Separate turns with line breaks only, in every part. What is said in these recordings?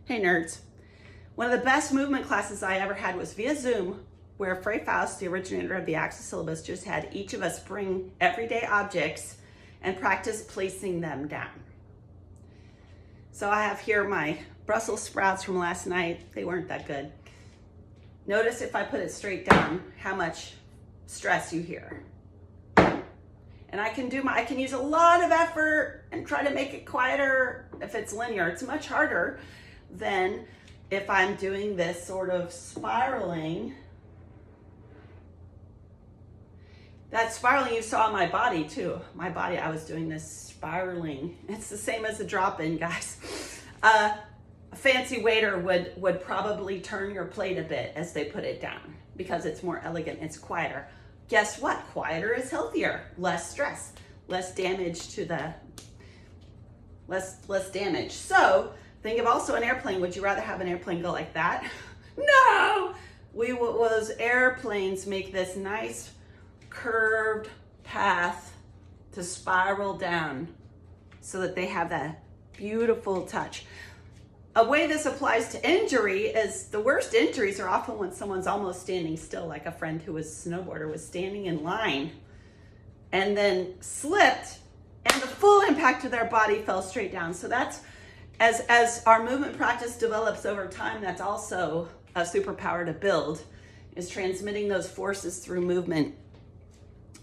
Hey nerds. One of the best movement classes I ever had was via Zoom, where Frey Faust, the originator of the Access syllabus, just had each of us bring everyday objects and practice placing them down. So I have here my Brussels sprouts from last night. They weren't that good. Notice if I put it straight down, how much stress you hear. And I can use a lot of effort and try to make it quieter if it's linear. It's much harder than if I'm doing this sort of spiraling. That spiraling you saw in my body too. My body, I was doing this spiraling. It's the same as the drop-in, guys. A fancy waiter would probably turn your plate a bit as they put it down because it's more elegant, it's quieter. Guess what? Quieter is healthier, less stress, less damage to the, less damage. So think of also an airplane. Would you rather have an airplane go like that? No! Those airplanes make this nice curved path to spiral down so that they have that beautiful touch. A way this applies to injury is the worst injuries are often when someone's almost standing still, like a friend who was a snowboarder was standing in line and then slipped and the full impact of their body fell straight down. So that's, as our movement practice develops over time, that's also a superpower to build, is transmitting those forces through movement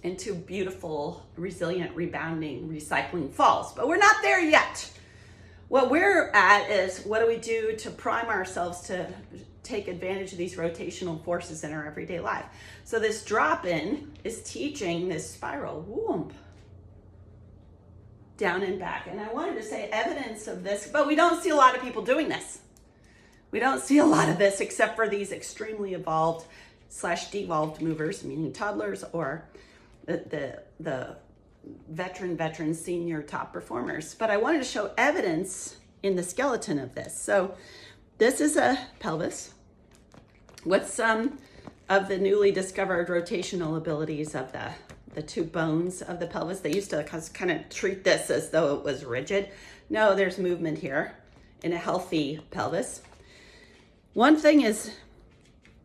into beautiful, resilient, rebounding, recycling falls. But we're not there yet. What we're at is, what do we do to prime ourselves to take advantage of these rotational forces in our everyday life? So this drop-in is teaching this spiral, whoomp, down and back. And I wanted to say evidence of this, but we don't see a lot of people doing this. We don't see a lot of this except for these extremely evolved / devolved movers, meaning toddlers or the veteran senior top performers. But I wanted to show evidence in the skeleton of this. So this is a pelvis with some of the newly discovered rotational abilities of the two bones of the pelvis. They used to kind of treat this as though it was rigid. No, there's movement here in a healthy pelvis. One thing is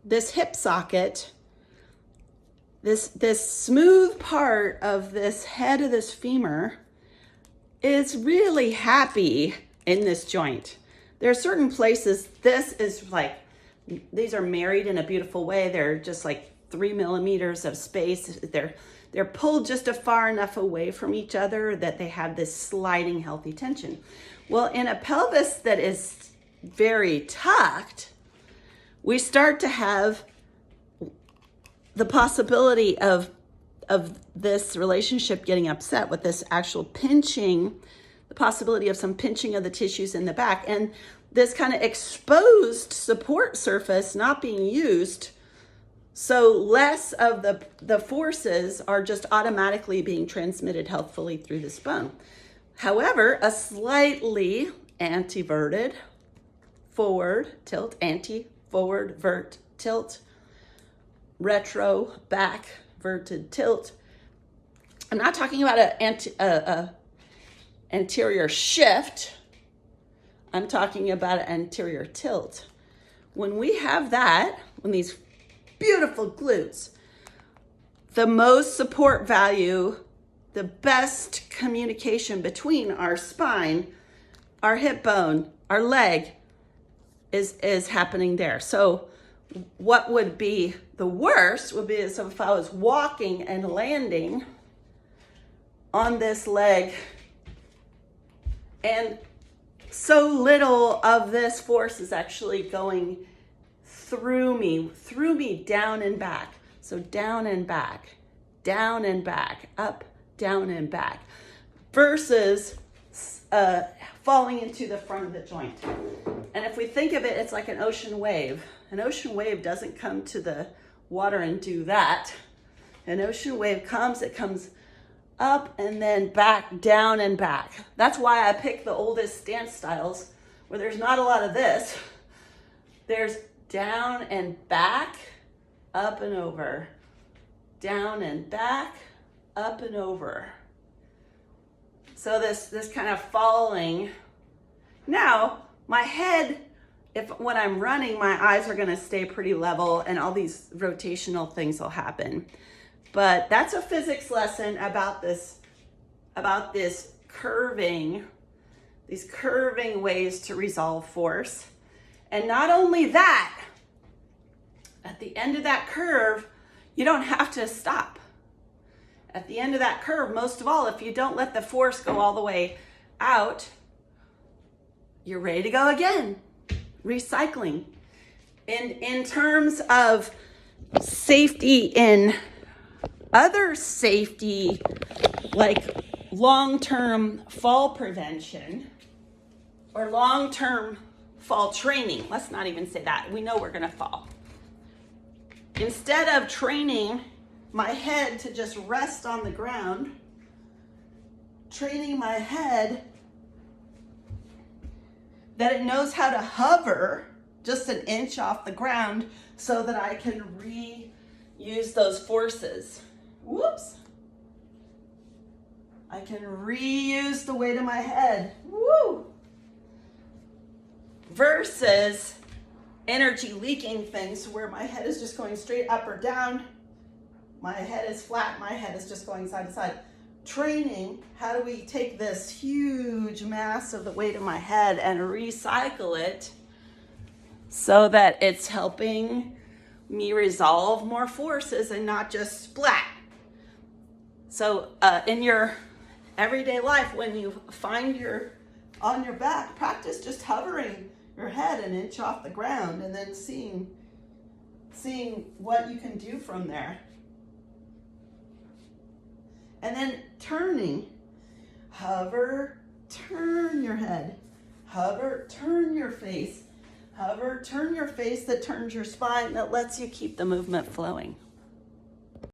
this hip socket. This smooth part of this head of this femur is really happy in this joint. There are certain places, this is like, these are married in a beautiful way. They're just like 3 millimeters of space. They're pulled just far enough away from each other that they have this sliding healthy tension. Well, in a pelvis that is very tucked, we start to have the possibility of this relationship getting upset with this actual pinching, the possibility of some pinching of the tissues in the back, and this kind of exposed support surface not being used, so less of the forces are just automatically being transmitted healthfully through this bone. However, a slightly antiverted forward tilt, anti-forward vert tilt, retro back verted tilt. I'm not talking about an anterior shift. I'm talking about an anterior tilt. When we have that, when these beautiful glutes, the most support value, the best communication between our spine, our hip bone, our leg is happening there. So what would be the worst would be as if I was walking and landing on this leg and so little of this force is actually going through me down and back. So down and back, up, down and back, versus falling into the front of the joint. And if we think of it, it's like an ocean wave. An ocean wave doesn't come to the water and do that. An ocean wave comes, it comes up and then back, down and back. That's why I picked the oldest dance styles where there's not a lot of this. There's down and back, up and over. Down and back, up and over. So this kind of falling. Now, my head when I'm running, my eyes are gonna stay pretty level and all these rotational things will happen. But that's a physics lesson about this curving, these curving ways to resolve force. And not only that, at the end of that curve, you don't have to stop. At the end of that curve, most of all, if you don't let the force go all the way out, you're ready to go again. Recycling. In terms of safety, in other safety, like long-term fall prevention or long-term fall training, let's not even say that. We know we're gonna fall. Instead of training my head to just rest on the ground, training my head that it knows how to hover just an inch off the ground so that I can reuse those forces. Whoops. I can reuse the weight of my head. Woo! Versus energy leaking things where my head is just going straight up or down. My head is flat, my head is just going side to side. Training, how do we take this huge mass of the weight of my head and recycle it so that it's helping me resolve more forces and not just splat. So in your everyday life, when you find you're on your back, practice just hovering your head an inch off the ground and then seeing what you can do from there. And then turning, hover, turn your head, hover, turn your face, hover, turn your face that turns your spine, that lets you keep the movement flowing.